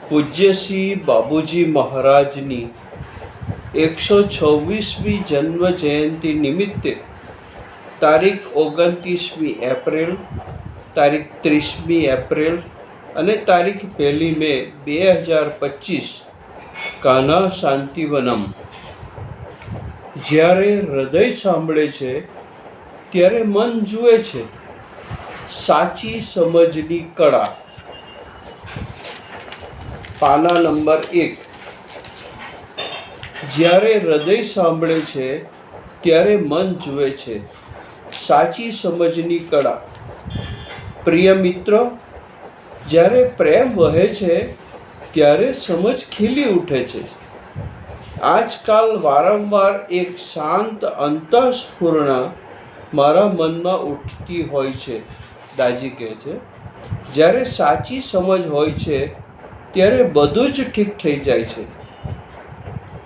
પૂજ્ય શ્રી બાબુજી મહારાજની 126મી જન્મ જયંતિ નિમિત્તે તારીખ 29મી એપ્રિલ, તારીખ 30મી એપ્રિલ અને તારીખ 1 મે 2025 કાન્હા શાંતિવનમ. જ્યારે હૃદય સાંભળે છે ત્યારે મન જુએ છે. સાચી સમજની કળા. પાના નંબર 1. જ્યારે હૃદય સાંભળે છે ત્યારે મન જુએ છે. સાચી સમજની કળા. પ્રિય મિત્રો, જ્યારે પ્રેમ વહે છે ત્યારે સમજ ખીલી ઉઠે છે. આજકાલ વારંવાર એક શાંત અંતઃસ્ફુરણા મારા મનમાં ઉઠતી હોય છે. દાજી કહે છે, જ્યારે સાચી સમજ હોય છે ત્યારે બધું જ ઠીક થઈ જાય છે.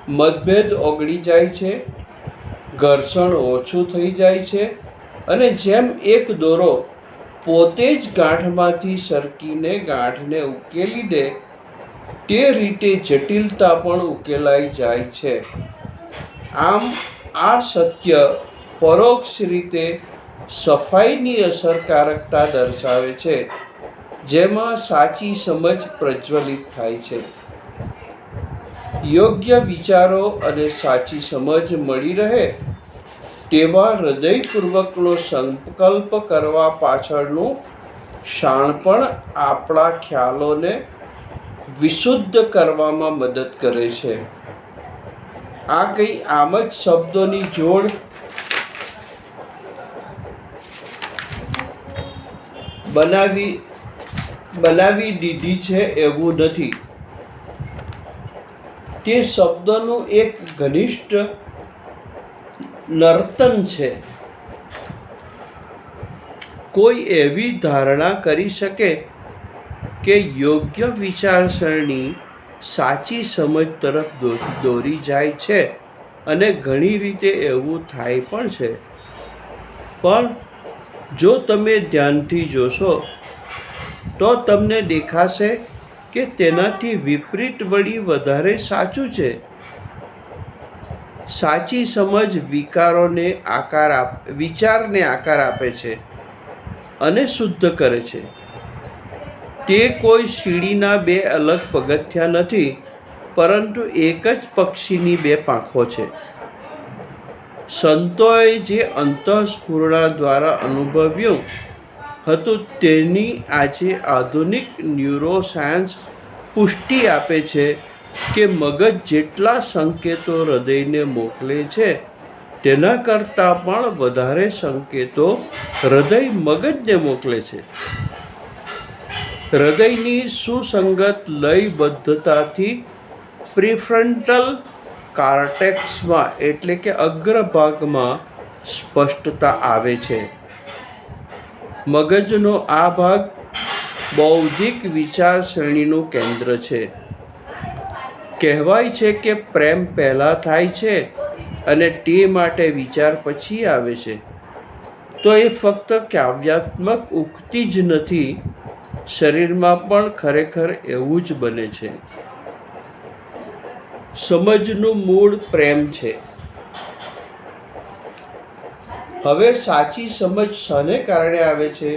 મતભેદ ઓગળી જાય છે, ઘર્ષણ ઓછું થઈ જાય છે અને જેમ એક દોરો પોતે જ ગાંઠમાંથી સરકીને ગાંઠને ઉકેલી દે તે રીતે જટિલતા પણ ઉકેલાઈ જાય છે. આમ આ સત્ય પરોક્ષ રીતે સફાઈની અસરકારકતા દર્શાવે છે, જેમાં સાચી સમજ પ્રજ્વલિત થાય છે. યોગ્ય વિચારો અને સાચી સમજ મળી રહે તેવા હૃદયપૂર્વકનો સંકલ્પ કરવા પાછળનું શાણપણ આપણા ખ્યાલોને વિશુદ્ધ કરવામાં મદદ કરે છે. આ કંઈ આમ જ શબ્દોની જોડ બનાવી દીધી છે એવું નથી. તે શબ્દોનું એક ઘનિષ્ઠ નર્તન છે. કોઈ એવી ધારણા કરી શકે કે યોગ્ય વિચારસરણી સાચી સમજ તરફ દોરી જાય છે, અને ઘણી રીતે એવું થાય પણ છે. પણ જો તમે ધ્યાનથી જોશો તો તમને દેખાશે કે તેનાથી વિપરીત વળી વધારે સાચું છે. સાચી સમજ વિચારને આકાર આપે છે અને શુદ્ધ કરે છે. તે કોઈ સીડીના બે અલગ પગથિયાં નથી, પરંતુ એક જ પક્ષીની બે પાંખો છે. સંતોએ જે અંતઃસ્ફુરણા દ્વારા અનુભવ્યું હતું તેની આજે આધુનિક ન્યુરોસાયન્સ પુષ્ટિ આપે છે કે મગજ જેટલા સંકેતો હૃદયને મોકલે છે તેના કરતાં પણ વધારે સંકેતો હૃદય મગજને મોકલે છે. હૃદયની સુસંગત લયબદ્ધતાથી પ્રીફ્રન્ટલ કાર્ટેક્સમાં એટલે કે અગ્રભાગમાં સ્પષ્ટતા આવે છે. મગજનો આ ભાગ બૌદ્ધિક વિચારસરણીનું કેન્દ્ર છે. કહેવાય છે કે પ્રેમ પહેલાં થાય છે અને તે માટે વિચાર પછી આવે છે. તો એ ફક્ત કાવ્યાત્મક ઉક્તિ જ નથી, શરીરમાં પણ ખરેખર એવું જ બને છે. સમજનું મૂળ પ્રેમ છે. હવે સાચી સમજ શાને કારણે આવે છે?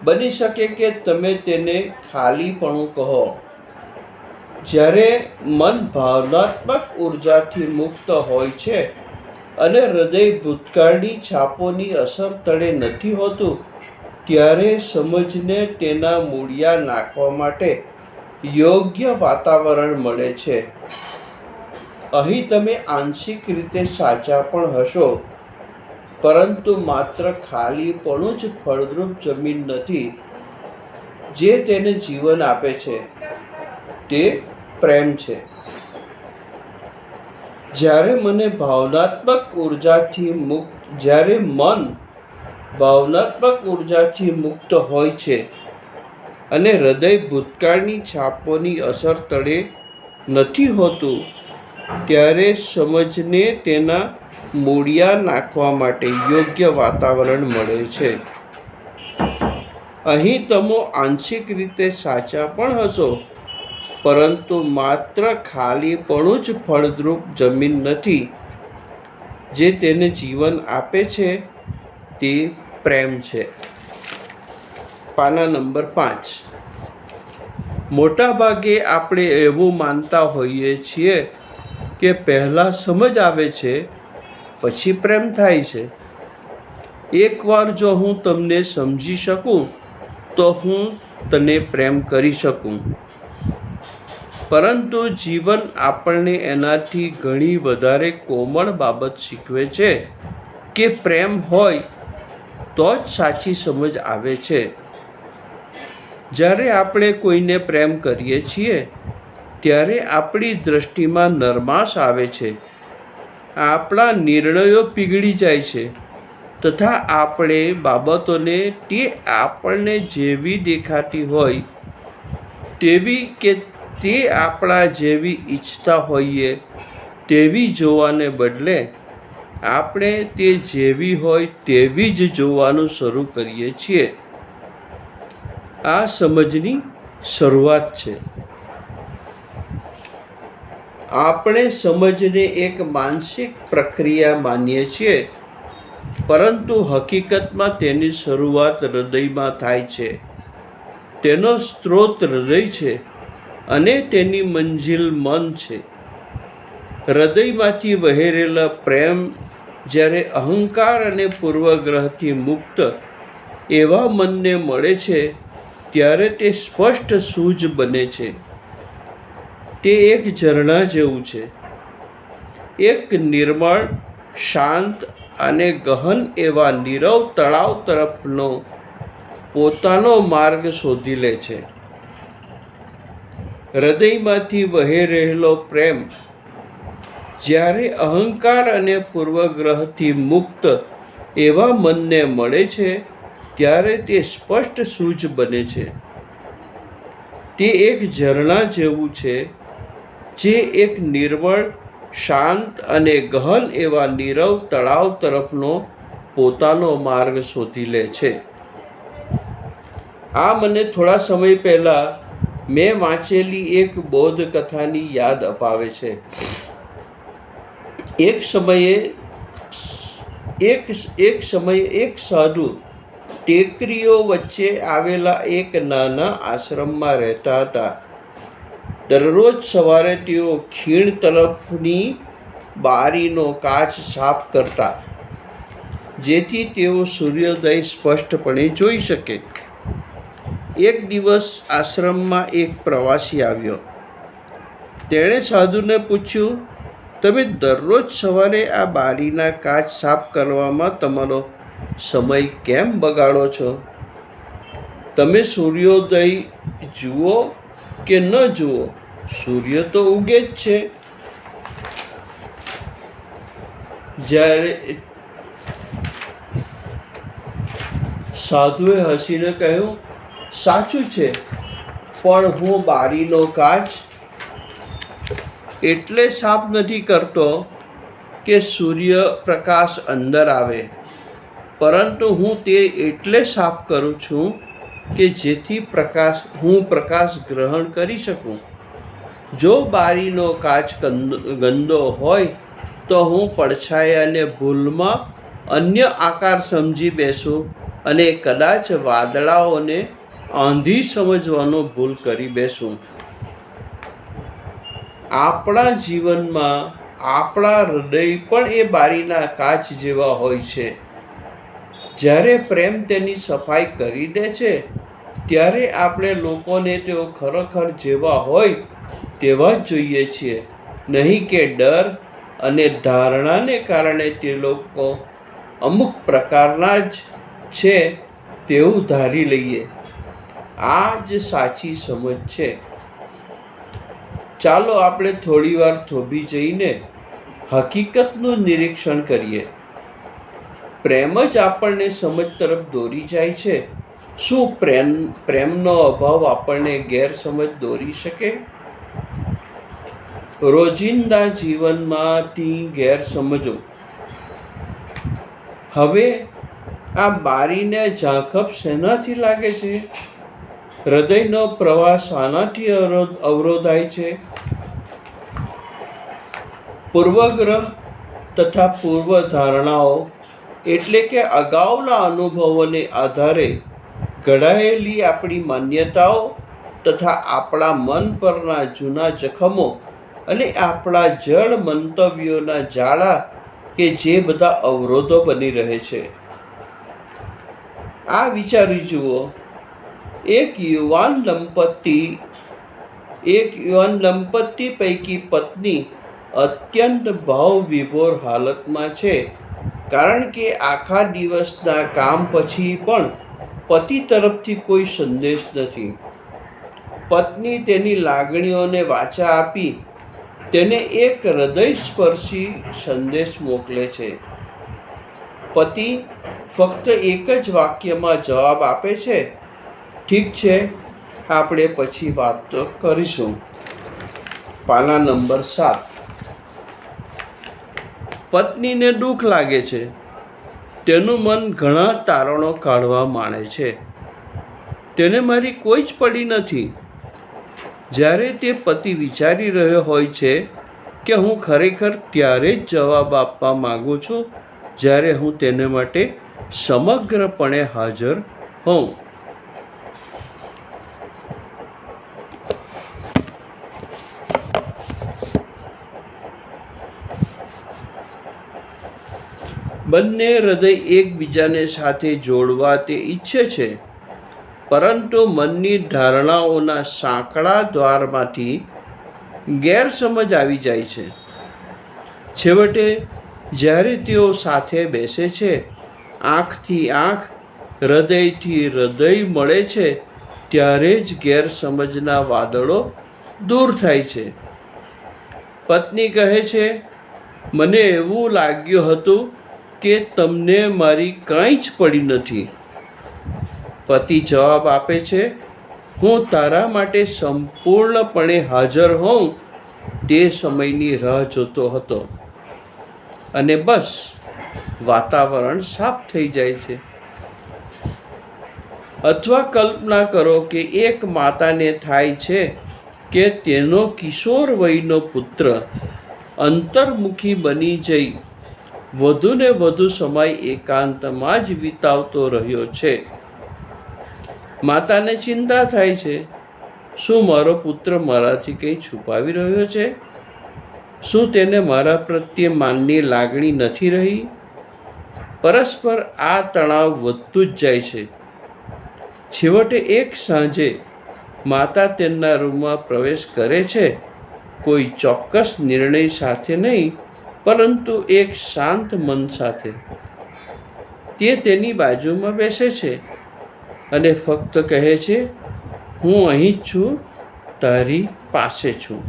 બની શકે કે તમે તેને ખાલીપણું કહો. જ્યારે મન ભાવનાત્મક ઉર્જાથી મુક્ત હોય છે અને હૃદય ભૂતકાળની છાપોની અસર તળે નથી હોતું, ત્યારે સમજને તેના મૂળિયા નાખવા માટે યોગ્ય વાતાવરણ મળે છે. અહીં તમે આંશિક રીતે સાચા પણ હશો, પરંતુ માત્ર ખાલીપણું જ ફળદ્રુપ જમીન નથી જે તેને જીવન આપે છે. તે પ્રેમ છે. જ્યારે મન ભાવનાત્મક ઉર્જાથી મુક્ત હોય છે અને હૃદય ભૂતકાળની છાપોની અસર તળે નથી હોતું, ત્યારે સમજને તેના મૂળિયા નાખવા માટે યોગ્ય વાતાવરણ મળે છે. અહીં તમે આંશિક રીતે સાચા પણ હશો, પરંતુ માત્ર ખાલીપણું જ ફળદ્રુપ જમીન નથી. જે તેને જીવન આપે છે તે પ્રેમ છે. પાના નંબર 5. મોટા ભાગે આપણે એવું માનતા હોઈએ છીએ કે પહેલાં સમજ આવે છે પછી પ્રેમ થાય છે. એકવાર જો હું તમને સમજી શકું તો હું તને પ્રેમ કરી શકું. પરંતુ જીવન આપણને એનાથી ઘણી વધારે કોમળ બાબત શીખવે છે કે પ્રેમ હોય તો જ સાચી સમજ આવે છે. જ્યારે આપણે કોઈને પ્રેમ કરીએ છીએ ત્યારે આપણી દૃષ્ટિમાં નરમાશ આવે છે, આપણા નિર્ણયો પીગળી જાય છે તથા આપણે બાબતોને તે આપણને જેવી દેખાતી હોય તેવી કે તે આપણા જેવી ઈચ્છતા હોઈએ તેવી જોવાને બદલે આપણે તે જેવી હોય તેવી જ જોવાનું શરૂ કરીએ છીએ. આ સમજની શરૂઆત છે. આપણે સમજને એક માનસિક પ્રક્રિયા માનીએ છીએ, પરંતુ હકીકતમાં તેની શરૂઆત હૃદયમાં થાય છે. તેનો સ્ત્રોત હૃદય છે અને તેની મંજિલ મન છે. હૃદયમાંથી વહેરેલા પ્રેમ જ્યારે અહંકાર અને પૂર્વગ્રહથી મુક્ત એવા મનને મળે છે ત્યારે તે સ્પષ્ટ સૂઝ બને છે. તે એક ઝરણા જેવું છે. એક નિર્મળ, શાંત અને ગહન એવા નીરવ તળાવ તરફનો પોતાનો માર્ગ શોધી લે છે. હૃદયમાંથી વહી રહેલો પ્રેમ જ્યારે અહંકાર અને પૂર્વગ્રહથી મુક્ત એવા મનને મળે છે ત્યારે તે સ્પષ્ટ સૂઝ બને છે. તે એક ઝરણા જેવું છે જે એક નિર્મળ, શાંત અને ગહન એવા નીરવ તળાવ તરફનો પોતાનો માર્ગ શોધી લે છે. આ મને થોડા સમય પહેલાં મેં વાંચેલી એક બૌદ્ધ કથાની યાદ અપાવે છે. એક સમયે એક સાધુ ટેકરીઓ વચ્ચે આવેલા એક નાના આશ્રમમાં રહેતા હતા. દરરોજ સવારે તેઓ ખીણ તરફની બારીનો કાચ સાફ કરતા, જેથી તેઓ સૂર્યોદય સ્પષ્ટપણે જોઈ શકે. એક દિવસ આશ્રમમાં એક પ્રવાસી આવ્યો. તેણે સાધુને પૂછ્યું, તમે દરરોજ સવારે આ બારીના કાચ સાફ કરવામાં તમારો સમય કેમ બગાડો છો? તમે સૂર્યોદય જુઓ કે ન જુઓ, સૂર્ય તો ઉગે જ છે. જ્યારે સાધુએ હસીને કહ્યું, સાચું છે, પણ હું બારીનો કાચ એટલે સાફ નથી કરતો કે સૂર્યપ્રકાશ અંદર આવે, પરંતુ હું તે એટલે સાફ કરું છું કે જેથી હું પ્રકાશ ગ્રહણ કરી શકું. જો બારીનો કાચ ગંદો હોય તો હું પડછાયાને ભૂલમાં અન્ય આકાર સમજી બેસું અને કદાચ વાદળાઓને આંધી સમજવાનો ભૂલ કરી બેસું. આપણા જીવનમાં આપણા હૃદય પણ એ બારીના કાચ જેવા હોય છે. જ્યારે પ્રેમ તેની સફાઈ કરી દે છે ત્યારે આપણે લોકોને તેઓ ખરેખર જેવા હોય તેવા જ જોઈએ છીએ, નહીં કે ડર અને ધારણાને કારણે તે લોકો અમુક પ્રકારના જ છે તેવું ધારી લઈએ. આ જ સાચી સમજ છે. ચાલો આપણે થોડીવાર થોભી જઈને હકીકતનું નિરીક્ષણ કરીએ. પ્રેમ જ આપણને સમજ તરફ દોરી જાય છે. શું પ્રેમનો અભાવ આપણને ગેરસમજ દોરી શકે? રોજિંદા જીવનમાંથી ગેરસમજો. હવે આ બારીને ઝાંખપ શેનાથી લાગે છે? હૃદયનો પ્રવાહ શાનાથી અવરોધાય છે? પૂર્વગ્રહ તથા પૂર્વધારણાઓ એટલે કે અગાઉના અનુભવોને આધારે ઘડાયેલી આપણી માન્યતાઓ તથા આપણા મન પરના જૂના જખમો અને આપણા જડ મંતવ્યોના જાળા કે જે બધા અવરોધો બની રહે છે. આ વિચારી જુઓ, એક યુવાન દંપતી પૈકી પત્ની અત્યંત ભાવવિભોર હાલતમાં છે, કારણ કે આખા દિવસના કામ પછી પણ પતિ તરફથી કોઈ સંદેશ નથી. પત્ની તેની લાગણીઓને વાચા આપી તેને એક હૃદયસ્પર્શી સંદેશ મોકલે છે. પતિ ફક્ત એક જ વાક્યમાં જવાબ આપે છે, ઠીક છે, આપણે પછી વાત કરીશું. પાના નંબર 7. પત્નીને દુઃખ લાગે છે. તેનું મન ઘણા તારણો કાઢવા માંડે છે. તેને મારી કોઈ જ પડી નથી. જ્યારે તે પતિ વિચારી રહ્યો હોય છે કે હું ખરેખર ત્યારે જ જવાબ આપવા માંગુ છું જ્યારે હું તેને માટે સમગ્રપણે હાજર હોઉં. બંને હૃદય એકબીજાને સાથે જોડવા તે ઈચ્છે છે, પરંતુ મનની ધારણાઓના સાંકડા દ્વારમાંથી ગેરસમજ આવી જાય છે. છેવટે જ્યારે તેઓ સાથે બેસે છે, આંખથી આંખ, હૃદયથી હૃદય મળે છે, ત્યારે જ ગેરસમજના વાદળો દૂર થાય છે. પત્ની કહે છે, મને એવું લાગ્યું હતું કે તમને મારી કાંઈ જ પડી નથી. પતિ જવાબ આપે છે, હું તારા માટે સંપૂર્ણપણે હાજર હોઉં તે સમયની રાહ જોતો હતો. અને બસ વાતાવરણ સાફ થઈ જાય છે. અથવા કલ્પના કરો કે એક માતાને થાય છે કે તેનો કિશોર વયનો પુત્ર અંતર્મુખી બની જઈ વધુ ને વધુ સમય એકાંતમાં જ વિતાવતો રહ્યો છે. માતાને ચિંતા થાય છે, શું મારો પુત્ર મારાથી કંઈ છુપાવી રહ્યો છે? શું તેને મારા પ્રત્યે માનની લાગણી નથી રહી? પરસ્પર આ તણાવ વધતું જ જાય છે. છેવટે એક સાંજે માતા તેમના રૂમમાં પ્રવેશ કરે છે, કોઈ ચોક્કસ નિર્ણય સાથે નહીં, પરંતુ એક શાંત મન સાથે. તે તેની બાજુમાં બેસે છે અને ફક્ત કહે છે, હું અહીં જ છું, તારી પાસે છું.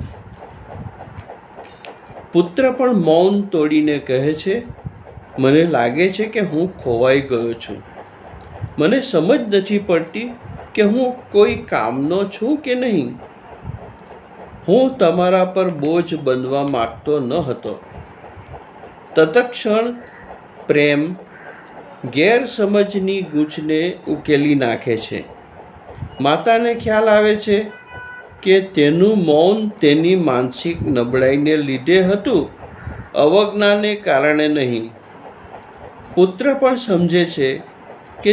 પુત્ર પણ મૌન તોડીને કહે છે, મને લાગે છે કે હું ખોવાઈ ગયો છું. મને સમજ નથી પડતી કે હું કોઈ કામનો છું કે નહીં. હું તમારા પર બોજ બનવા માંગતો ન હતો. તત્ક્ષણ પ્રેમ ગેરસમજની ગૂંચને ઉકેલી નાખે છે. માતાને ખ્યાલ આવે છે કે તેનું મૌન તેની માનસિક નબળાઈને લીધે હતું, અવજ્ઞાને કારણે નહીં. પુત્ર પણ સમજે છે કે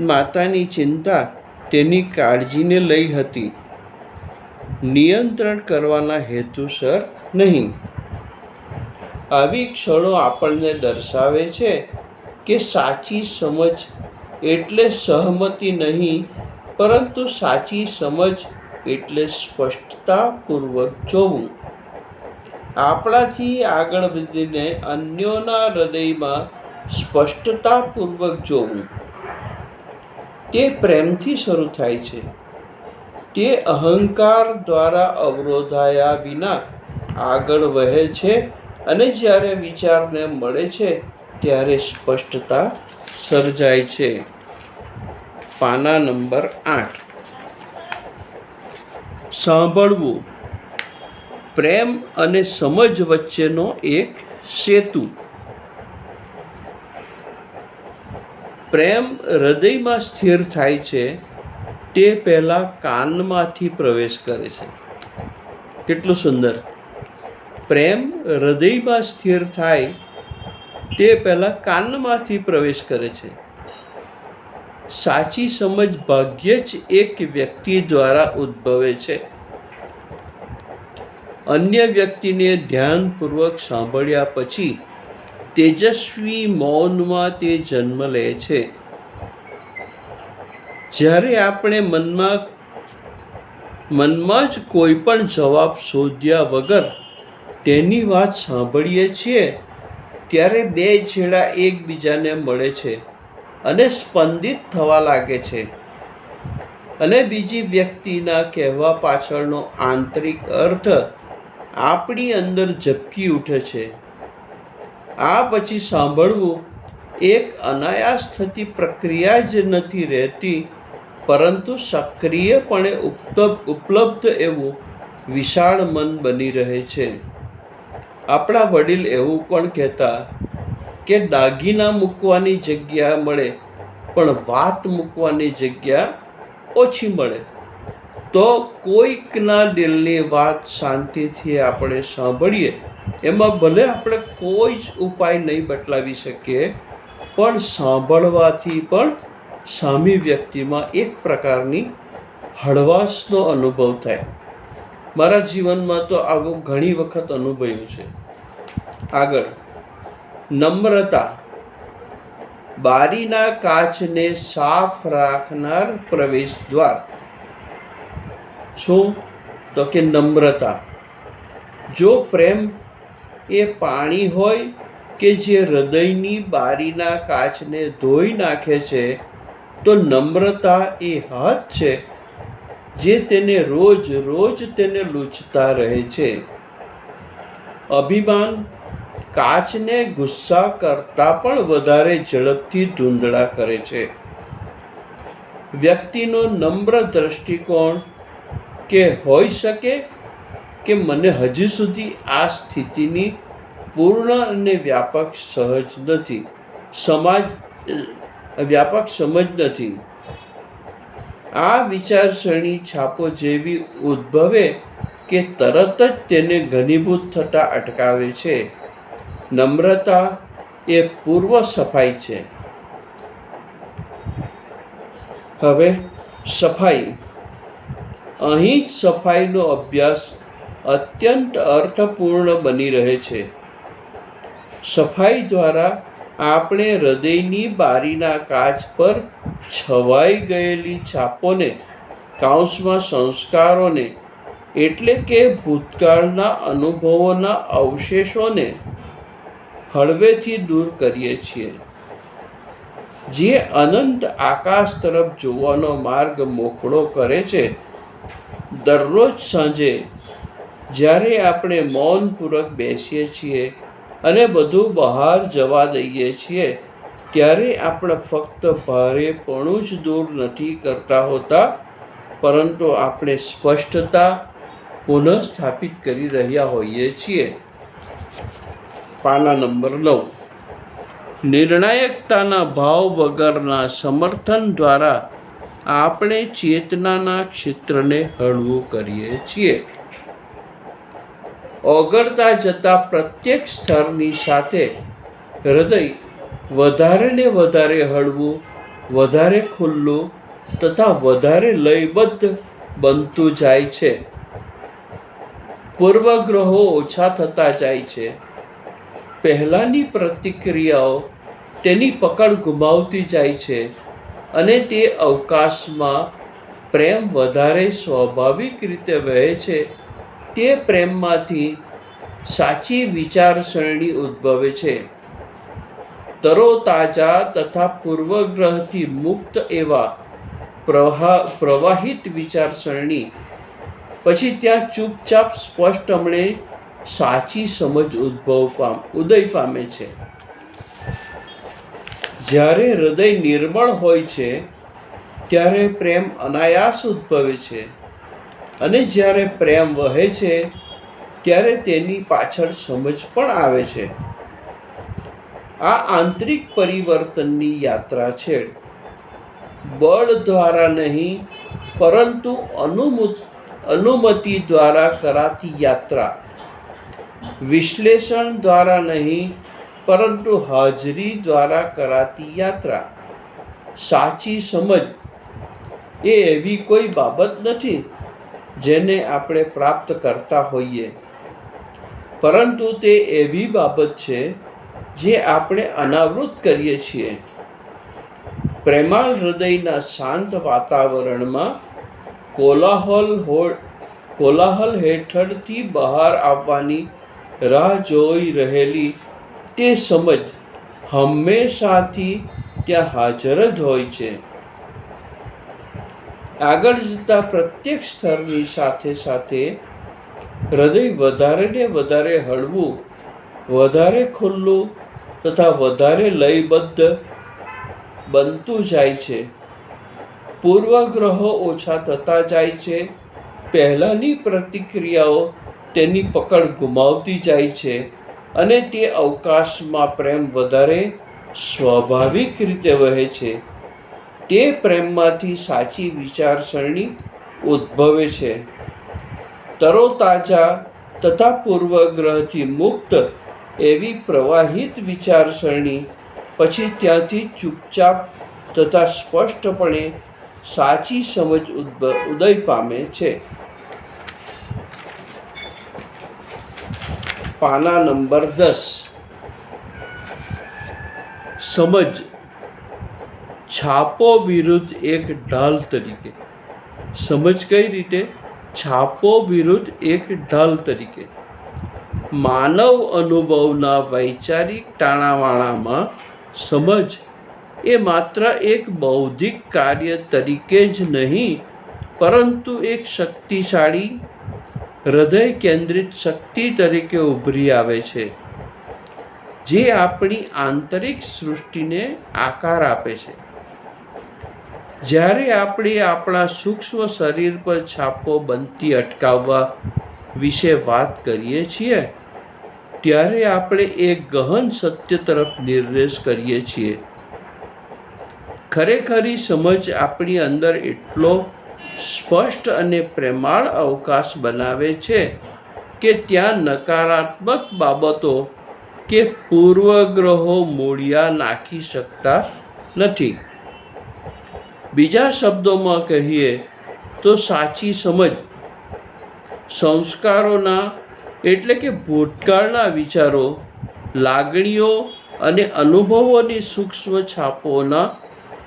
માતાની ચિંતા તેની કાળજીને લઈ હતી, નિયંત્રણ કરવાના હેતુસર નહીં. આવી ક્ષણો આપણને દર્શાવે છે કે સાચી સમજ એટલે સહમતિ નહીં, પરંતુ સાચી સમજ એટલે સ્પષ્ટતાપૂર્વક જોવું. આપણાથી આગળ વધીને અન્યોના હૃદયમાં સ્પષ્ટતાપૂર્વક જોવું. તે પ્રેમથી શરૂ થાય છે. તે અહંકાર દ્વારા અવરોધાયા વિના આગળ વધે છે અને જ્યારે વિચારને મળે છે ત્યારે સ્પષ્ટતા સર્જાય છે. પાના નંબર 8. સાંભળવું. પ્રેમ અને સમજ વચ્ચેનો એક સેતુ. પ્રેમ હૃદયમાં સ્થિર થાય છે તે પહેલાં કાનમાંથી પ્રવેશ કરે છે. કેટલું સુંદર! પ્રેમ હૃદયમાં સ્થિર થાય તે પહેલાં કાનમાંથી પ્રવેશ કરે છે. સાચી સમજ ભાગ્યે જ એક વ્યક્તિ દ્વારા ઉદ્ભવે છે. અન્ય વ્યક્તિને ધ્યાનપૂર્વક સાંભળ્યા પછી તેજસ્વી મૌનમાં તે જન્મ લે છે. જ્યારે આપણે મનમાં જ કોઈ પણ જવાબ શોધ્યા વગર તેની વાત સાંભળીએ છીએ ત્યારે બે છેડા એકબીજાને મળે છે અને સ્પંદિત થવા લાગે છે, અને બીજી વ્યક્તિના કહેવા પાછળનો આંતરિક અર્થ આપણી અંદર ઝબકી ઉઠે છે. આ પછી સાંભળવું એક અનાયાસ થતી પ્રક્રિયા જ નથી રહેતી, પરંતુ સક્રિયપણે ઉપલબ્ધ એવું વિશાળ મન બની રહે છે. આપણા વડીલ એવું પણ કહેતા કે દાગીના મૂકવાની જગ્યા મળે પણ વાત મૂકવાની જગ્યા ઓછી મળે. તો કોઈકના દિલની વાત શાંતિથી આપણે સાંભળીએ, એમાં ભલે આપણે કોઈ જ ઉપાય નહીં બતલાવી શકીએ, પણ સાંભળવાથી પણ સામી વ્યક્તિમાં એક પ્રકારની હળવાશનો અનુભવ થાય. મારા જીવનમાં તો આવું ઘણી વખત અનુભવ્યું છે. આગળ, નમ્રતા બારીના કાચને સાફ રાખનાર પ્રવેશ દ્વાર. શું? તો કે નમ્રતા. જો પ્રેમ એ પાણી હોય કે જે હૃદયની બારીના કાચને ધોઈ નાખે છે, તો નમ્રતા એ હાથ છે જે તેને રોજ તેને લૂછતા રહે છે. અભિમાન કાચને ગુસ્સા કરતાં પણ વધારે ઝડપથી ધૂંધળા કરે છે. વ્યક્તિનો નમ્ર દ્રષ્ટિકોણ કે હોઈ શકે કે મને હજી સુધી આ સ્થિતિની પૂર્ણ અને વ્યાપક સમજ નથી. આ વિચારસરણી છાપો જેવી ઉદ્ભવે કે તરત જ તેને ઘનીભૂત થતાં અટકાવે છે. નમ્રતા એ પૂર્વ સફાઈ છે. હવે સફાઈ. અહીં જ સફાઈનો અભ્યાસ અત્યંત અર્થપૂર્ણ બની રહે છે. સફાઈ દ્વારા આપણે હૃદયની બારીના કાચ પર છવાઈ ગયેલી છાપોને, કાઉન્સમાં સંસ્કારોને, એટલે કે ભૂતકાળના અનુભવોના અવશેષોને હળવેથી દૂર કરીએ છીએ, જે અનંત આકાશ તરફ જોવાનો માર્ગ મોકળો કરે છે. દરરોજ સાંજે જ્યારે આપણે મૌનપૂર્વક બેસીએ છીએ અને બધું બહાર જવા દઈએ છીએ, ત્યારે આપણે ફક્ત ભારેપણું જ દૂર નથી કરતા હોતા, પરંતુ આપણે સ્પષ્ટતા પુનઃસ્થાપિત કરી રહ્યા હોઈએ છીએ. પાના નંબર 9. નિર્ણાયકતાના ભાવ વગરના સમર્થન દ્વારા આપણે ચેતનાના ક્ષેત્રને હળવું કરીએ છીએ. ઓગળતા જતા પ્રત્યેક સ્તરની સાથે હૃદય વધારે ને વધારે હળવું, વધારે ખુલ્લું તથા વધારે લયબદ્ધ બનતું જાય છે. પૂર્વગ્રહો ઓછા થતા જાય છે. પહેલાંની પ્રતિક્રિયાઓ તેની પકડ ગુમાવતી જાય છે અને તે અવકાશમાં પ્રેમ વધારે સ્વાભાવિક રીતે વહે છે. તે પ્રેમમાંથી સાચી વિચારસરણી ઉદ્ભવે છે. તરોતાજા તથા પૂર્વગ્રહથી મુક્ત એવા પ્રવાહિત વિચારસરણી પછી ત્યાં ચૂપચાપ સ્પષ્ટપણે સાચી સમજ ઉદય પામે છે. જ્યારે હૃદય નિર્મળ હોય છે ત્યારે પ્રેમ અનાયાસ ઉદ્ભવે છે, અને જ્યારે પ્રેમ વહે છે ત્યારે તેની પાછળ સમજ પણ આવે છે. આ આંતરિક પરિવર્તનની યાત્રા છે. બળ દ્વારા નહીં, પરંતુ અનુમતિ દ્વારા કરાતી યાત્રા, વિશ્લેષણ દ્વારા નહીં પરંતુ હાજરી દ્વારા કરાતી યાત્રા. સાચી સમજ એ એવી કોઈ બાબત નથી જેને આપણે પ્રાપ્ત કરતા હોઈએ, પરંતુ તે એવી બાબત છે જે આપણે અનાવૃત કરીએ છીએ. પ્રેમાળ હૃદયના શાંત વાતાવરણમાં કોલાહલ હેઠળથી બહાર આવવાની રાહ જોઈ રહેલી તે સમજ હંમેશાથી ત્યાં હાજર જ હોય છે. આગળ જતા પ્રત્યેક સ્તરની સાથે સાથે હૃદય વધારે ને વધારે હળવું, વધારે ખુલ્લું તથા વધારે લયબદ્ધ બનતું જાય છે. પૂર્વગ્રહો ઓછા થતા જાય છે. પહેલાંની પ્રતિક્રિયાઓ તેની પકડ ગુમાવતી જાય છે અને તે અવકાશમાં પ્રેમ વધારે સ્વાભાવિક રીતે વહે છે. તે પ્રેમમાંથી સાચી વિચારસરણી ઉદ્ભવે છે. તરોતાજા તથા પૂર્વગ્રહથી મુક્ત એવી પ્રવાહિત વિચારસરણી પછી ત્યાંથી ચૂપચાપ તથા સ્પષ્ટપણે સાચી સમજ ઉદય પામે છે. પાના નંબર 10. સમજ છાપો વિરુદ્ધ એક ઢાલ તરીકે. સમજ કઈ રીતે? છાપો વિરુદ્ધ એક ઢાલ તરીકે. માનવ અનુભવના વૈચારિક તાણાવાણામાં સમજ એ માત્ર એક બૌદ્ધિક કાર્ય તરીકે જ નહીં, પરંતુ એક શક્તિશાળી હૃદય કેન્દ્રિત શક્તિ તરીકે ઉભરી આવે છે, જે આપણી આંતરિક સૃષ્ટિને આકાર આપે છે. જ્યારે આપણે આપણા સૂક્ષ્મ શરીર પર છાપો બનતી અટકાવવા વિશે વાત કરીએ છીએ, ત્યારે આપણે એક ગહન સત્ય તરફ નિર્દેશ કરીએ છીએ. ખરેખરી સમજ આપણી અંદર એટલો સ્પષ્ટ અને પ્રેમાળ અવકાશ બનાવે છે કે ત્યાં નકારાત્મક બાબતો કે પૂર્વગ્રહો મૂળિયા નાખી શકતા નથી. બીજા શબ્દોમાં કહીએ તો સાચી સમજ સંસ્કારોના એટલે કે ભૂતકાળના વિચારો, લાગણીઓ અને અનુભવોની સૂક્ષ્મ છાપોના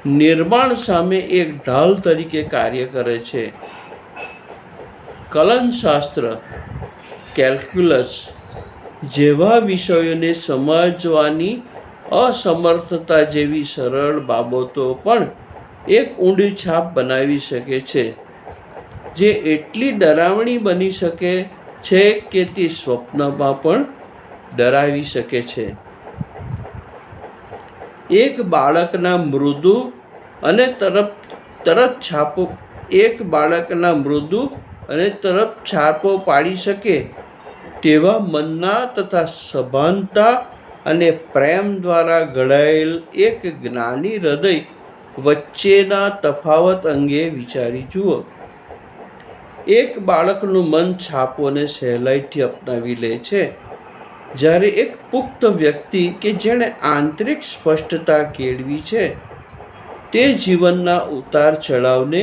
નિર્માણ સામે એક ઢાલ તરીકે કાર્ય કરે છે. કલનશાસ્ત્ર, કેલ્ક્યુલસ જેવા વિષયોને સમજવાની અસમર્થતા જેવી સરળ બાબતો પણ એક ઊંડી છાપ બનાવી શકે છે, જે એટલી ડરાવણી બની શકે છે કે તે સ્વપ્નમાં પણ ડરાવી શકે છે. એક બાળકના મૃદુ અને તરત છાપો પાડી શકે તેવા મનના તથા સભાનતા અને પ્રેમ દ્વારા ઘડાયેલ એક જ્ઞાની હૃદય વચ્ચેના તફાવત અંગે વિચારી જુઓ. એક બાળકનું મન છાપોને સહેલાઈથી અપનાવી લે છે, જ્યારે એક પુખ્ત વ્યક્તિ કે જેણે આંતરિક સ્પષ્ટતા કેળવી છે, તે જીવનના ઉતાર ચઢાવને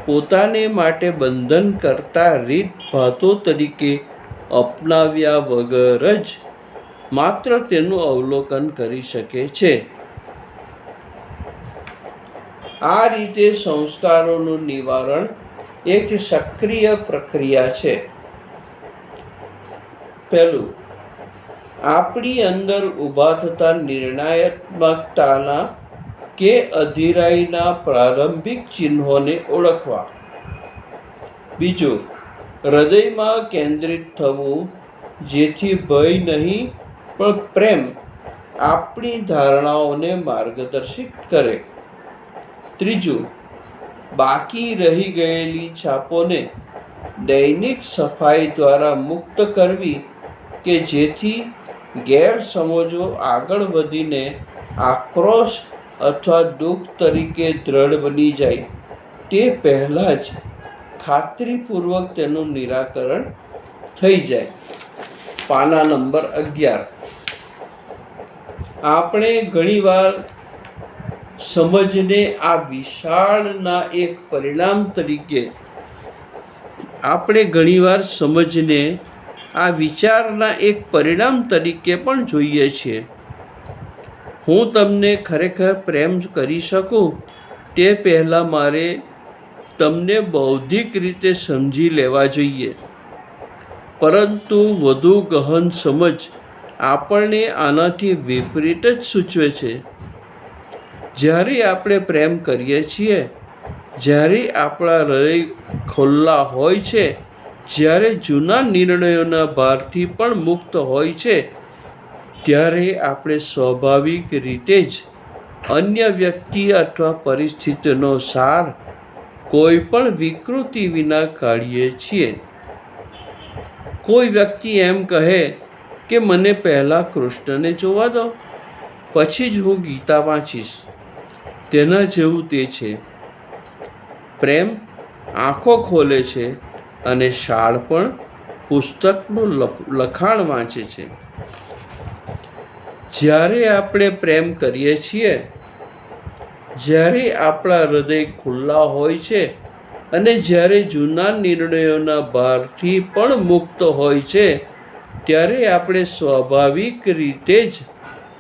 પોતાને માટે બંધન કરતા રીતભાતો તરીકે અપનાવ્યા વગર જ માત્ર તેનું અવલોકન કરી શકે છે. આ રીતે સંસ્કારોનું નિવારણ એક સક્રિય પ્રક્રિયા છે. પહેલું, આપણી અંદર ઊભા થતા નિર્ણયાત્મકતાના કે અધીરાઈના પ્રારંભિક ચિહ્નોને ઓળખવા. બીજું, હૃદયમાં કેન્દ્રિત થવું, જેથી ભય નહીં પણ પ્રેમ આપણી ધારણાઓને માર્ગદર્શિત કરે. ત્રીજું, બાકી રહી ગયેલી છાપોને દૈનિક સફાઈ દ્વારા મુક્ત કરવી કે જેથી ગેરસમજો આગળ વધીને આક્રોશ અથવા દુઃખ તરીકે દ્રઢ બની જાય. તે પહેલાં જ ખાતરીપૂર્વક તેનું નિરાકરણ થઈ જાય. પાના નંબર 11. આપણે ઘણીવાર સમજને આ વિચારના એક પરિણામ તરીકે પણ જોઈએ છીએ. હું તમને ખરેખર પ્રેમ કરી શકું તે પહેલાં મારે તમને બૌદ્ધિક રીતે સમજી લેવા જોઈએ. પરંતુ વધુ ગહન સમજ આપણને આનાથી વિપરીત જ સૂચવે છે. જ્યારે આપણે પ્રેમ કરીએ છીએ, જ્યારે આપણા હૃદય ખુલ્લા હોય છે, જ્યારે જૂના નિર્ણયોના ભારથી પણ મુક્ત હોય છે, ત્યારે આપણે સ્વાભાવિક રીતે જ અન્ય વ્યક્તિ અથવા પરિસ્થિતિનો સાર કોઈ પણ વિકૃતિ વિના કાઢીએ છીએ. કોઈ વ્યક્તિ એમ કહે કે મને પહેલાં કૃષ્ણને જોવા દો, પછી જ હું ગીતા વાંચીશ. તેના જેવું તે છે. પ્રેમ આંખો ખોલે છે અને શાણપણ પુસ્તકનું લખાણ વાંચે છે. જ્યારે આપણે પ્રેમ કરીએ છીએ, જ્યારે આપણા હૃદય ખુલ્લા હોય છે અને જ્યારે જૂના નિર્ણયોના ભારથી પણ મુક્ત હોય છે, ત્યારે આપણે સ્વાભાવિક રીતે જ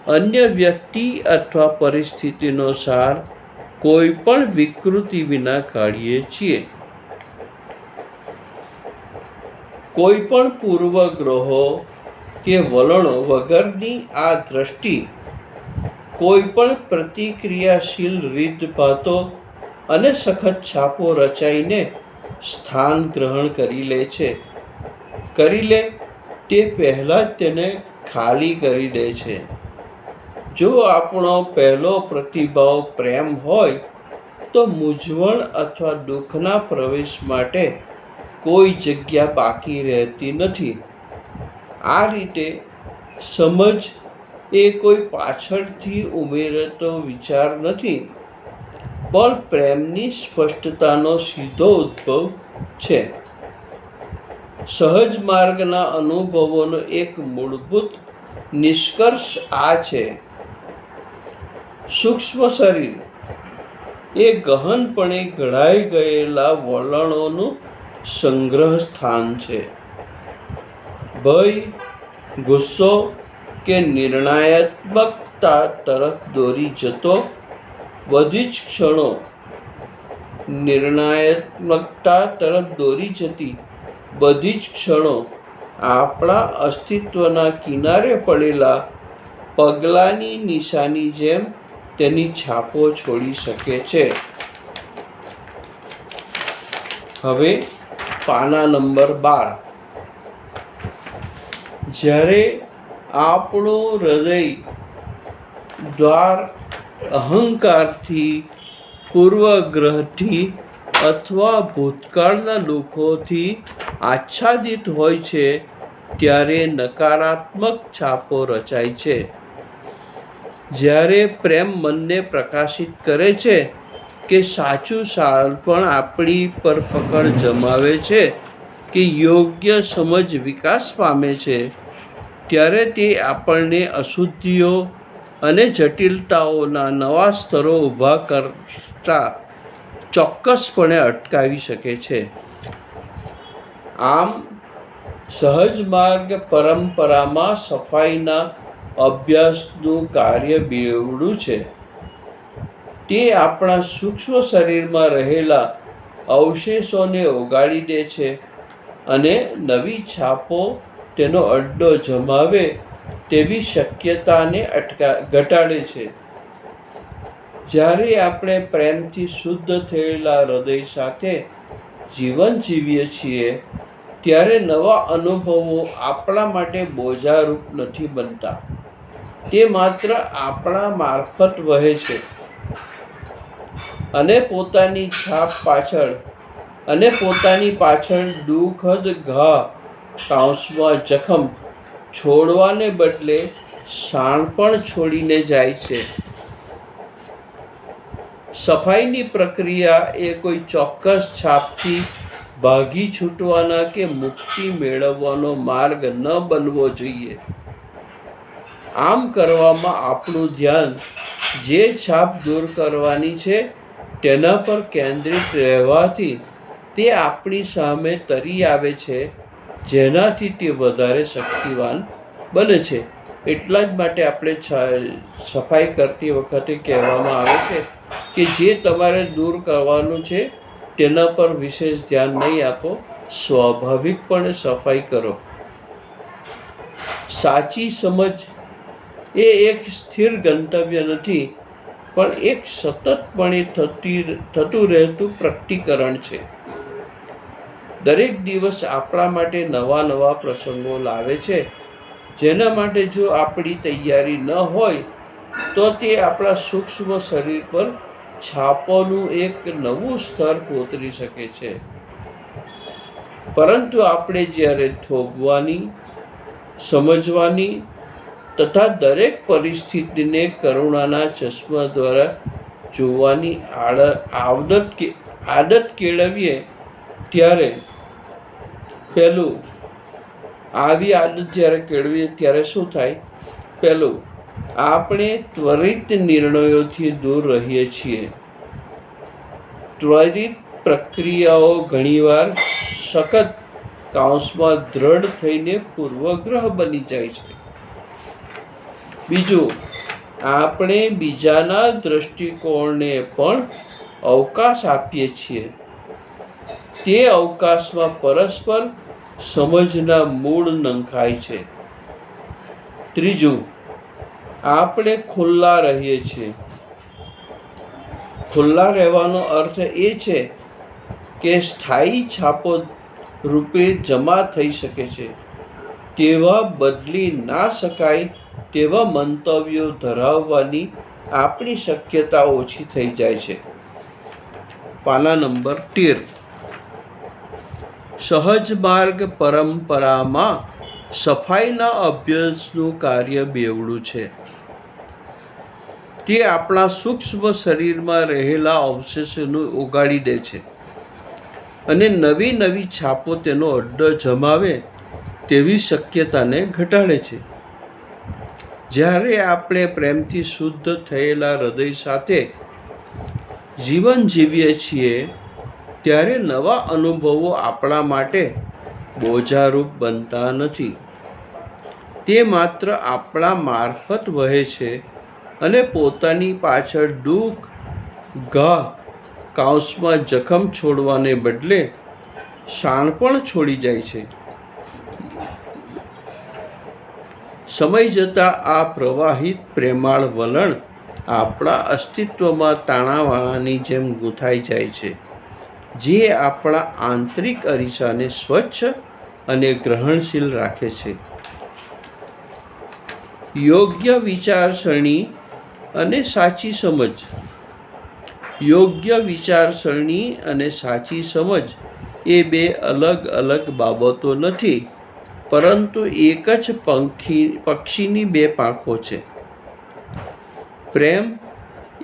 અન્ય વ્યક્તિ અથવા પરિસ્થિતિનો સાર કોઈ પણ વિકૃતિ વિના કાઢીએ છીએ. કોઈ પણ પૂર્વગ્રહો કે વલણો વગરની આ દ્રષ્ટિ કોઈ પણ પ્રતિક્રિયાશીલ રીતભાતો અને સખત છાપો રચાઈને સ્થાન ગ્રહણ કરી લે તે પહેલાં જ તેને ખાલી કરી દે છે. જો આપણો પહેલો પ્રતિભાવ પ્રેમ હોય, તો મૂંઝવણ અથવા દુઃખના પ્રવેશ માટે કોઈ જગ્યા બાકી રહેતી નથી. આ રીતે સમજ એ કોઈ પાછળથી ઉમેરાતો વિચાર નથી, પણ પ્રેમની સ્પષ્ટતાનો સીધો ઉદ્ભવ છે. સહજ માર્ગના અનુભવોનો એક મૂળભૂત નિષ્કર્ષ આ છે: સૂક્ષ્મ શરીર એ ગહનપણે ઘડાઈ ગયેલા વલણોનું સંગ્રહ સ્થાન છે. ભય, ગુસ્સો કે નિર્ણયાત્મકતા તરફ દોરી જતી બધી જ ક્ષણો આપણા અસ્તિત્વના કિનારે પડેલા પગલાંની નિશાની જેમ તેની છાપો છોડી શકે છે. હવે પાના નંબર 12. જ્યારે આપણું હૃદય દ્વાર અહંકારથી, પૂર્વગ્રહથી અથવા ભૂતકાળના દુઃખોથી આચ્છાદિત હોય છે, ત્યારે નકારાત્મક છાપો રચાય છે. જ્યારે પ્રેમ મનને પ્રકાશિત કરે છે કે સાચું શાણપણ આપણી પર પકડ જમાવે છે કે યોગ્ય સમજ વિકાસ પામે છે, ત્યારે તે આપણને અશુદ્ધિઓ અને જટિલતાઓના નવા સ્તરો ઊભા કરતા ચોક્કસપણે અટકાવી શકે છે. આમ, સહજ માર્ગ પરંપરામાં સફાઈના અભ્યાસનું કાર્ય બેવડું છે. તે આપણા સૂક્ષ્મ શરીરમાં રહેલા અવશેષોને ઓગાળી દે છે અને નવી છાપો તેનો અડ્ડો જમાવે તેવી શક્યતાને ઘટાડે છે. જ્યારે આપણે પ્રેમથી શુદ્ધ થયેલા હૃદય સાથે જીવન જીવીએ છીએ, ત્યારે નવા અનુભવો આપણા માટે બોજારૂપ નથી બનતા. તે માત્ર આપણા મારફત વહે છે અને પોતાની પાછળ દુઃખદ જખમ છોડવાને બદલે શાણપણ છોડીને જાય છે. સફાઈની પ્રક્રિયા એ કોઈ ચોક્કસ છાપથી ભાગી છૂટવાના કે મુક્તિ મેળવવાનો માર્ગ ન બનવો જોઈએ. આમ કરવામાં આપણું ધ્યાન જે છાપ દૂર કરવાની છે તેના પર કેન્દ્રિત રહેવાથી તે આપણી સામે તરી આવે છે, જેનાથી તે વધારે શક્તિવાન બને છે. એટલા જ માટે આપણે સફાઈ કરતી વખતે કહેવામાં આવે છે કે જે તમારે દૂર કરવાનું છે તેના પર વિશેષ ધ્યાન નહીં આપો, સ્વાભાવિકપણે સફાઈ કરો. સાચી સમજ એ એક સ્થિર ગંતવ્ય નથી, પણ એક સતતપણે થતું રહેતું પ્રકટીકરણ છે. દરેક દિવસ આપણા માટે નવા નવા પ્રસંગો લાવે છે, જેના માટે જો આપણી તૈયારી ન હોય તો તે આપણા સૂક્ષ્મ શરીર પર છાપોનું એક નવું સ્તર કોતરી શકે છે. પરંતુ આપણે જ્યારે થોભવાની, સમજવાની તથા દરેક પરિસ્થિતિને કરુણાના ચશ્મા દ્વારા જોવાની આદત કેળવીએ ત્યારે આવી આદત જ્યારે કેળવીએ ત્યારે શું થાય? પહેલું, આપણે ત્વરિત નિર્ણયોથી દૂર રહીએ છીએ. ત્વરિત પ્રક્રિયાઓ ઘણીવાર સખત દ્રઢ થઈને પૂર્વગ્રહ બની જાય છે. બીજું, આપણે બીજાના દ્રષ્ટિકોણને પણ અવકાશ આપીએ છીએ. તે અવકાશમાં પરસ્પર સમજના મૂળ નંખાય છે. ત્રીજું, આપણે ખુલ્લા રહીએ છીએ. ખુલ્લા રહેવાનો અર્થ એ છે કે સ્થાયી છાપો રૂપે જમા થઈ શકે છે તેવા બદલી ના શકાય તેવા મંતવ્યો ધરાવવાની આપણી શક્યતા ઓછી થઈ જાય છે. પાના નંબર 13. સહજ માર્ગ પરંપરામાં સફાઈના અભ્યાસનું કાર્ય બેવડું છે. તે આપણા સૂક્ષ્મ શરીરમાં રહેલા અવશેષોને ઓગાળી દે છે અને નવી નવી છાપો તેનો અડ્ડો જમાવે તેવી શક્યતાને ઘટાડે છે. જ્યારે આપણે પ્રેમથી શુદ્ધ થયેલા હૃદય સાથે જીવન જીવીએ છીએ ત્યારે નવા અનુભવો આપણા માટે બોજારૂપ બનતા નથી. તે માત્ર આપણા મારફત વહે છે અને પોતાની પાછળ દુઃખ, જખમ છોડવાને બદલે શાણપણ છોડી જાય છે. સમય જતાં આ પ્રવાહિત પ્રેમાળ વલણ આપણા અસ્તિત્વમાં તાણાવાણાની જેમ ગૂંથાઈ જાય છે, જે આપણા આંતરિક અરીસાને સ્વચ્છ અને ગ્રહણશીલ રાખે છે. યોગ્ય વિચારસરણી અને સાચી સમજ. યોગ્ય વિચારસરણી અને સાચી સમજ એ બે અલગ અલગ બાબતો નથી, પરંતુ એક જ પક્ષીની બે પાંખો છે. પ્રેમ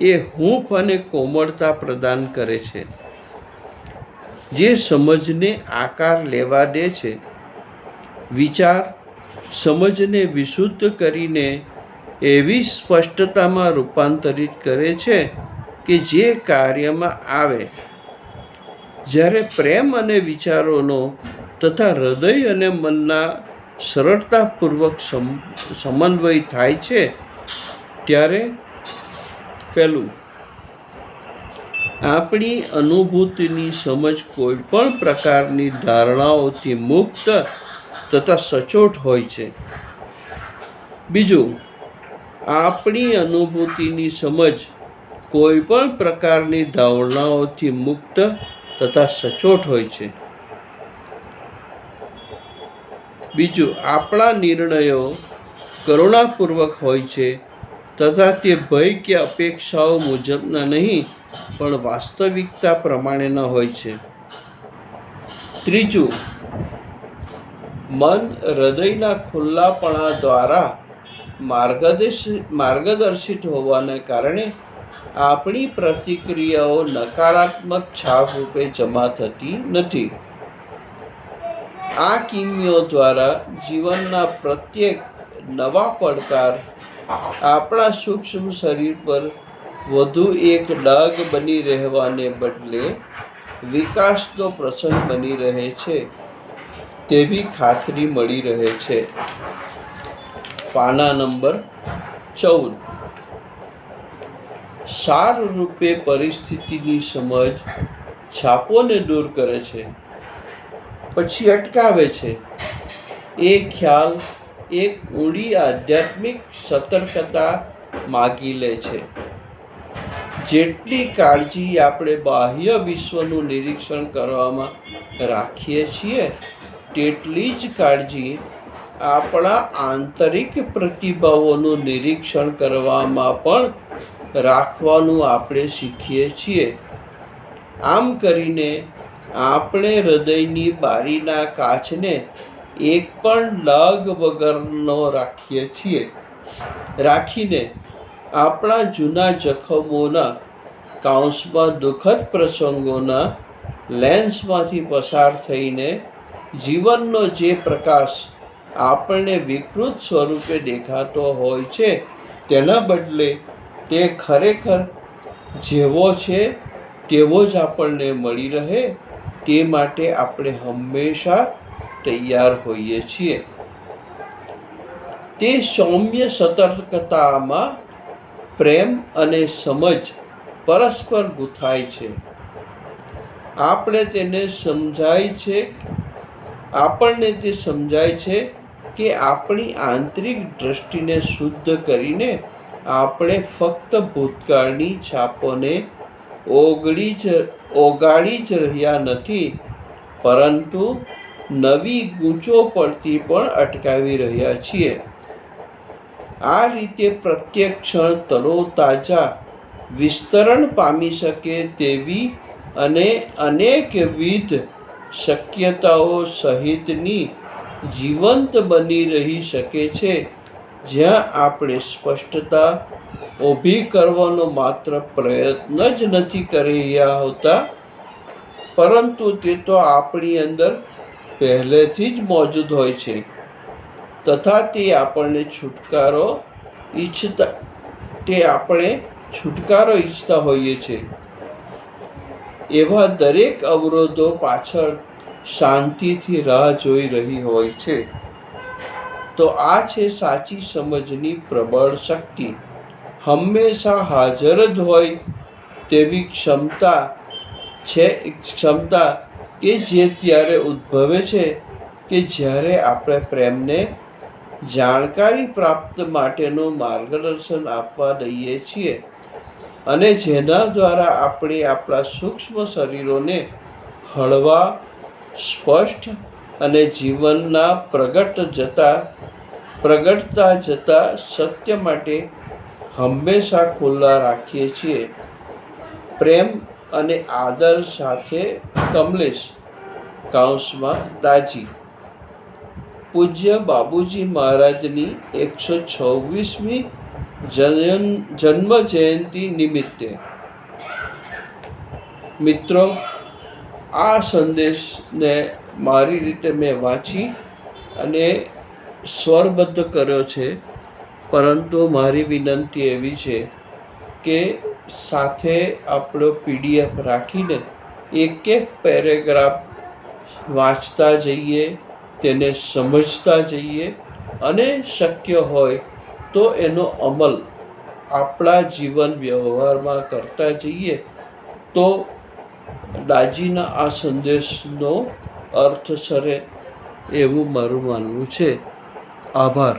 એ હૂંફ અને કોમળતા પ્રદાન કરે છે, જે સમજને આકાર લેવા દે છે. વિચાર સમજને વિશુદ્ધ કરીને એવી સ્પષ્ટતામાં રૂપાંતરિત કરે છે કે જે કાર્યમાં આવે. જ્યારે પ્રેમ અને વિચારોનો તથા હૃદય અને મનના સરળતાપૂર્વક સમન્વય થાય છે ત્યારે પહેલું, આપણી અનુભૂતિની સમજ કોઈ પણ પ્રકારની ધારણાઓથી મુક્ત તથા સચોટ હોય છે. બીજું, આપણી અનુભૂતિની સમજ કોઈ પણ પ્રકારની ધારણાઓથી મુક્ત તથા સચોટ હોય છે. બીજું, આપણા નિર્ણયો કરુણાપૂર્વક હોય છે તથા તે ભય કે અપેક્ષાઓ મુજબના નહીં પણ વાસ્તવિકતા પ્રમાણેના હોય છે. ત્રીજું, મન હૃદયના ખુલ્લાપણા દ્વારા માર્ગદર્શિત હોવાને કારણે આપણી પ્રતિક્રિયાઓ નકારાત્મક છાપ રૂપે જમા થતી નથી. આ કિમિયો દ્વારા જીવનના પ્રત્યેક નવા પડકાર આપણા સૂક્ષ્મ શરીર પર વધુ એક ડાઘ બની રહેવાને બદલે વિકાસનો પ્રસંગ બની રહે છે તેવી ખાતરી મળી રહે છે. પાના નંબર 14. સાર રૂપે પરિસ્થિતિની સમજ છાપોને દૂર કરે છે, પછી અટકાવે છે. એ ખ્યાલ એક ઊંડી આધ્યાત્મિક સતર્કતા માગી લે છે. જેટલી કાળજી આપણે બાહ્ય વિશ્વનું નિરીક્ષણ કરવામાં રાખીએ છીએ, તેટલી જ કાળજી આપણા આંતરિક પ્રતિભાવોનું નિરીક્ષણ કરવામાં પણ રાખવાનું આપણે શીખીએ છીએ. આમ કરીને આપણે હૃદયની બારીના કાચને એક પણ ડાઘ વગરનો રાખીને આપણા જૂના જખમોના દુઃખદ પ્રસંગોના લેન્સમાંથી પસાર થઈને જીવનનો જે પ્રકાશ આપણને વિકૃત સ્વરૂપે દેખાતો હોય છે, તેના બદલે તે ખરેખર જેવો છે તેવો જ આપણને મળી રહે તે માટે આપણે હંમેશા તૈયાર હોઈએ છીએ. તે સૌમ્ય સતર્કતામાં પ્રેમ અને સમજ પરસ્પર ગૂંથાય છે. આપણને તે સમજાય છે કે આપણી આંતરિક દૃષ્ટિને શુદ્ધ કરીને આપણે ફક્ત ભૂતકાળની છાપોને ઓગાળી જ રહ્યા નથી, પરંતુ નવી ગૂંચો પડતી પણ અટકાવી રહ્યા છીએ. આ રીતે પ્રત્યેક ક્ષણ તરોતાજા વિસ્તરણ પામી શકે તેવી અને અનેકવિધ શક્યતાઓ સહિતની જીવંત બની રહી શકે છે, જ્યાં આપણે સ્પષ્ટતા ઊભી કરવાનો માત્ર પ્રયત્ન જ નથી કરી રહ્યા હોતા, પરંતુ તે તો આપણી અંદર પહેલેથી જ મોજૂદ હોય છે તથા તે આપણે છૂટકારો ઈચ્છતા હોઈએ છીએ. એવા દરેક અવરોધો પાછળ શાંતિથી રાહ જોઈ રહી હોય છે. તો આ છે સાચી સમજની પ્રબળ શક્તિ. હંમેશા હાજર જ હોય તેવી ક્ષમતા કે જે ત્યારે ઉદ્ભવે છે કે જ્યારે આપણે પ્રેમને જાણકારી પ્રાપ્ત માટેનું માર્ગદર્શન આપવા દઈએ છીએ, અને જેના દ્વારા આપણે આપણા સૂક્ષ્મ શરીરોને હળવા, સ્પષ્ટ અને જીવનના પ્રગટતા જતા સત્ય માટે હંમેશા ખુલ્લા રાખીએ છીએ. પ્રેમ અને આદર સાથે, કમલેશ દાજી. પૂજ્ય બાબુજી મહારાજની 126મી જન્મ જયંતિ નિમિત્તે. મિત્રો, આ સંદેશને મારી રીતે મેં વાંચી અને સ્વરબદ્ધ કર્યો છે, પરંતુ મારી વિનંતી એવી છે કે સાથે આપણો PDF રાખીને એક પેરેગ્રાફ વાંચતા જઈએ, તેને સમજતા જઈએ અને શક્ય હોય તો એનો અમલ આપણા જીવન વ્યવહારમાં કરતા જઈએ, તો દાજીના આ સંદેશનો અર્થ સરે એવું મારું માનવું છે. આભાર.